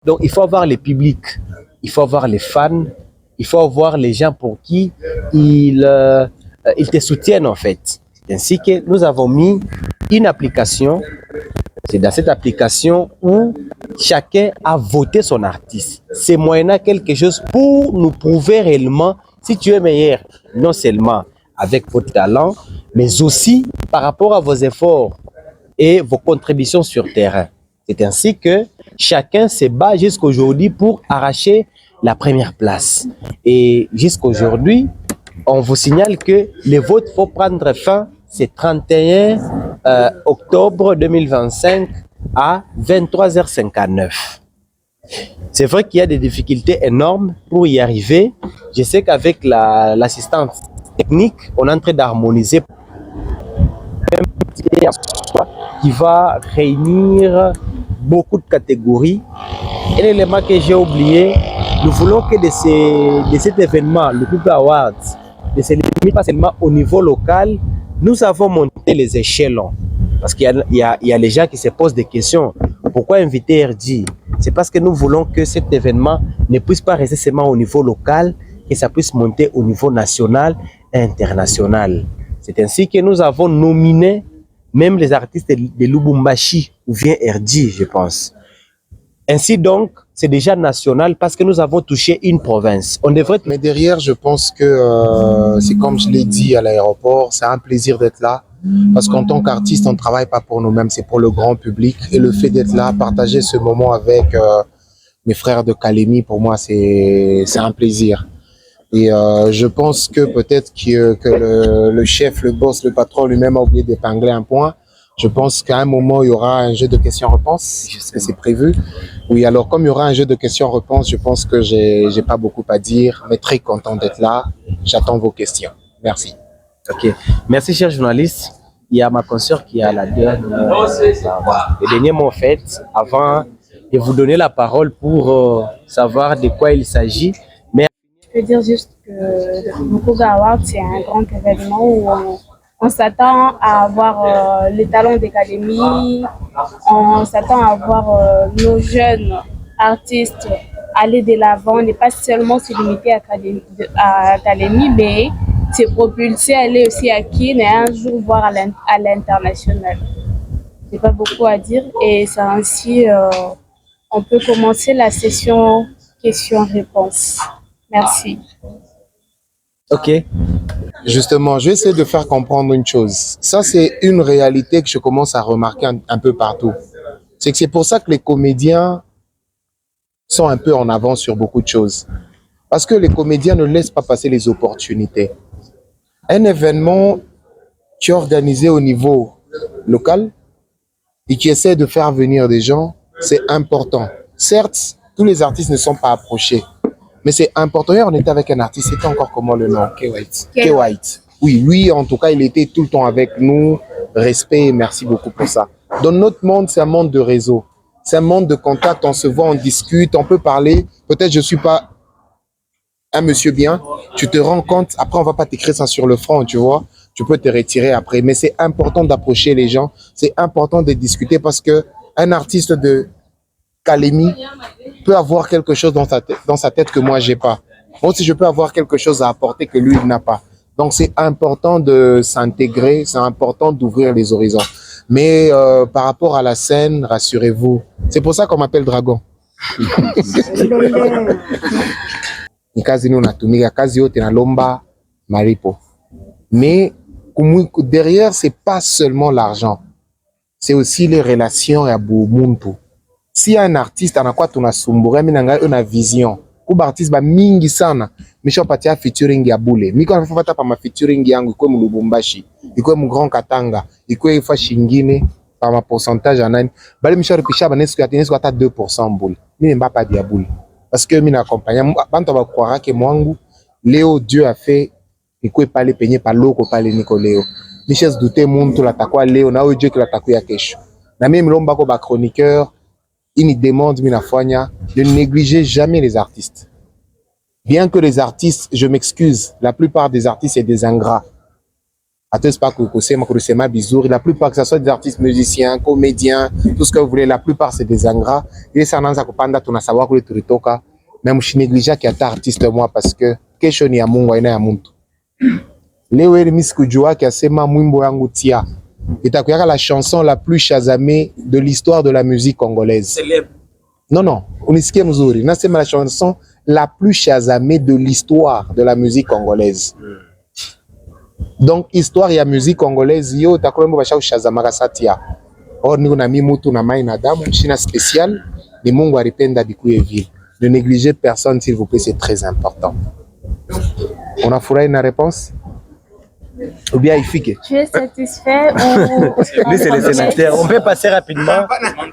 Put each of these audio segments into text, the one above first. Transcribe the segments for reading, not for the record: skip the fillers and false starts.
Donc il faut avoir les publics, il faut avoir les fans, il faut avoir les gens pour qui ils te soutiennent en fait. Ainsi que nous avons mis une application. C'est dans cette application où chacun a voté son artiste. C'est moyennant quelque chose pour nous prouver réellement si tu es meilleur, non seulement avec votre talent, mais aussi par rapport à vos efforts et vos contributions sur terrain. C'est ainsi que chacun se bat jusqu'aujourd'hui pour arracher la première place. Et jusqu'aujourd'hui, on vous signale que les votes faut prendre fin, c'est 31 octobre 2025 à 23h59. C'est vrai qu'il y a des difficultés énormes pour y arriver. Je sais qu'avec l'assistance technique, on est en train d'harmoniser qui va réunir beaucoup de catégories. Et l'élément que j'ai oublié, nous voulons que de cet événement, le People Awards, de célébrer pas seulement au niveau local, nous avons monté les échelons. Parce qu'il y a les gens qui se posent des questions. Pourquoi inviter RD? C'est parce que nous voulons que cet événement ne puisse pas rester seulement au niveau local, que ça puisse monter au niveau national et international. C'est ainsi que nous avons nominé même les artistes de Lubumbashi ou bien RD, je pense. Ainsi donc, c'est déjà national parce que nous avons touché une province. On devrait... Mais derrière, je pense que c'est comme je l'ai dit à l'aéroport, c'est un plaisir d'être là. Parce qu'en tant qu'artiste, on ne travaille pas pour nous-mêmes, c'est pour le grand public. Et le fait d'être là, partager ce moment avec mes frères de Kalemi, pour moi, c'est un plaisir. Et je pense que peut-être que le chef, le boss, le patron lui-même a oublié d'épingler un point. Je pense qu'à un moment, il y aura un jeu de questions-réponses, parce que c'est prévu. Oui, alors comme il y aura un jeu de questions-réponses, je pense que j'ai pas beaucoup à dire, mais très content d'être là. J'attends vos questions. Merci. Ok. Merci, cher journaliste. Il y a ma consoeur qui a le dernier mot fait avant de vous donner la parole pour savoir de quoi il s'agit. Mais je peux dire juste que le People Awards, c'est un grand événement où on s'attend à avoir les talents d'Académie, on s'attend à voir nos jeunes artistes aller de l'avant, ne pas seulement se limiter à Académie, mais se propulser, aller aussi à Kin et un jour voir à l'international. J'ai pas beaucoup à dire et c'est ainsi on peut commencer la session questions-réponses. Merci. Ok. Justement, je vais essayer de faire comprendre une chose. Ça, c'est une réalité que je commence à remarquer un peu partout. C'est que c'est pour ça que les comédiens sont un peu en avance sur beaucoup de choses. Parce que les comédiens ne laissent pas passer les opportunités. Un événement qui est organisé au niveau local et qui essaie de faire venir des gens, c'est important. Certes, tous les artistes ne sont pas approchés. Mais c'est important. Hier, on était avec un artiste, c'était encore comment le nom? K-White. K-White. Oui, lui, en tout cas, il était tout le temps avec nous. Respect et merci beaucoup pour ça. Dans notre monde, c'est un monde de réseau. C'est un monde de contact. On se voit, on discute, on peut parler. Peut-être je ne suis pas un monsieur bien. Tu te rends compte, après, on ne va pas t'écrire ça sur le front, tu vois. Tu peux te retirer après. Mais c'est important d'approcher les gens. C'est important de discuter parce qu'un artiste de Kalemi peut avoir quelque chose dans sa tête que moi j'ai pas. Moi aussi je peux avoir quelque chose à apporter que lui il n'a pas. Donc c'est important de s'intégrer, c'est important d'ouvrir les horizons. Mais par rapport à la scène, rassurez-vous, c'est pour ça qu'on m'appelle Dragon. Mais derrière c'est pas seulement l'argent, c'est aussi les relations et à Boumuntu. Si un artiste anakuwa tunasumbura mimi nanga una vision kuba artiste ba mingi sana misho patia featuring ya bule miko anafata pa ma featuring yangu iko mu Lubumbashi iko mu Grand Katanga iko ifa shingine pa ma pourcentage anani bali misho repisha ba nesko ata 2% bule mimi mba pas dia bule parce que mimi na accompagner bantu ba croira que mwangu Léo Dieu a fait iko pale penye pa loko pale niko Léo Michel douter muntu la takwa Léo na Dieu que la takuya kesho na mimi lomba ko ba chroniqueur. Il demande de ne négliger jamais les artistes. Bien que les artistes, je m'excuse, la plupart des artistes sont des ingrats. La plupart, que ce soit des artistes musiciens, comédiens, tout ce que vous voulez, la plupart c'est des ingrats. Et ça n'a pas de savoir que le turitoka, même je néglige qu'il y a artiste moi parce que question ni ya Mungu ina ya muntu. Leo ile misikujua qui asema mwimbo yangu tia. Itakuyaka la chanson la plus chasamée de l'histoire de la musique congolaise. Célèbre. Non, unisikie mzuri. Nasema la chanson la plus chasamée de l'histoire de la musique congolaise. Donc histoire ya musique congolaise yo takolombo basha shazamaka satia. Or niko na mimutu na mai na damu china spécial ni Mungu alipenda bikuye vile. Ne négligez personne s'il vous plaît, c'est très important. On a fourré une réponse? Ou bien il fique? Tu es satisfait ou... Lui, c'est le sénateur. On peut passer rapidement.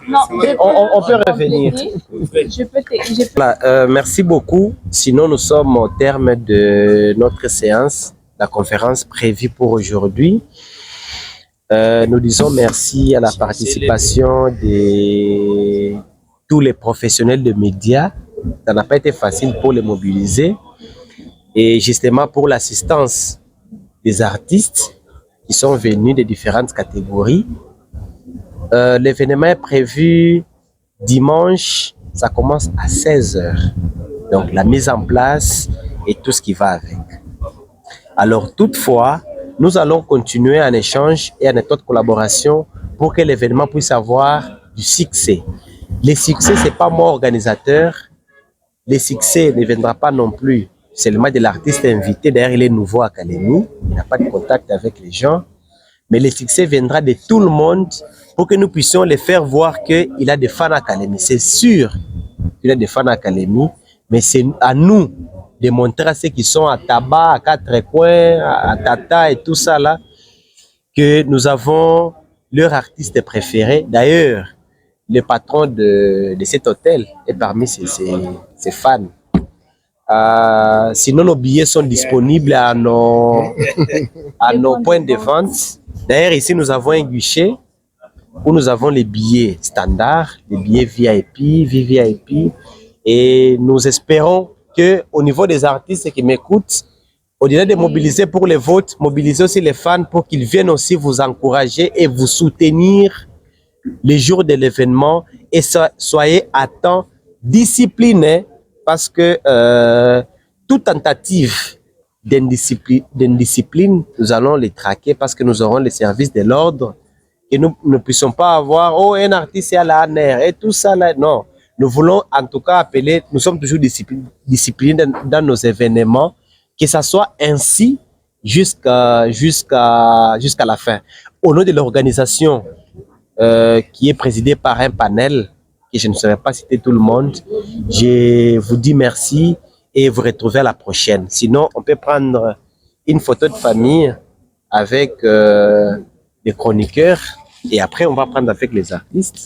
Non, On peut revenir. Je peux te... Voilà, merci beaucoup. Sinon, nous sommes au terme de notre séance, la conférence prévue pour aujourd'hui. Nous disons merci à la participation de tous les professionnels de médias. Ça n'a pas été facile pour les mobiliser. Et justement pour l'assistance des artistes qui sont venus de différentes catégories. L'événement est prévu dimanche, ça commence à 16h. Donc la mise en place et tout ce qui va avec. Alors toutefois, nous allons continuer un échange et une autre collaboration pour que l'événement puisse avoir du succès. Le succès, ce n'est pas moi organisateur. Le succès ne viendra pas non plus seulement de l'artiste invité. D'ailleurs, il est nouveau à Kalemi. Il n'a pas de contact avec les gens. Mais le succès viendra de tout le monde pour que nous puissions les faire voir qu'il a des fans à Kalemi. C'est sûr qu'il a des fans à Kalemi, mais c'est à nous de montrer à ceux qui sont à Tabac, à Quatre Coins, à Tata et tout ça là, que nous avons leur artiste préféré. D'ailleurs, le patron de cet hôtel est parmi ses fans. Sinon, nos billets sont disponibles à nos points de vente. D'ailleurs, ici, nous avons un guichet où nous avons les billets standards, les billets VIP, VVIP. Et nous espérons qu'au niveau des artistes qui m'écoutent, au-delà de mobiliser pour les votes, mobiliser aussi les fans pour qu'ils viennent aussi vous encourager et vous soutenir les jours de l'événement. Et soyez à temps, disciplinés, parce que toute tentative d'indiscipline, nous allons les traquer parce que nous aurons les services de l'ordre et nous ne puissions pas avoir un artiste à la nerf et tout ça là. Non, nous voulons en tout cas appeler, nous sommes toujours disciplinés dans nos événements, que ça soit ainsi jusqu'à la fin. Au nom de l'organisation qui est présidée par un panel, que je ne saurais pas citer tout le monde, je vous dis merci et vous retrouvez à la prochaine. Sinon, on peut prendre une photo de famille avec les chroniqueurs et après on va prendre avec les artistes.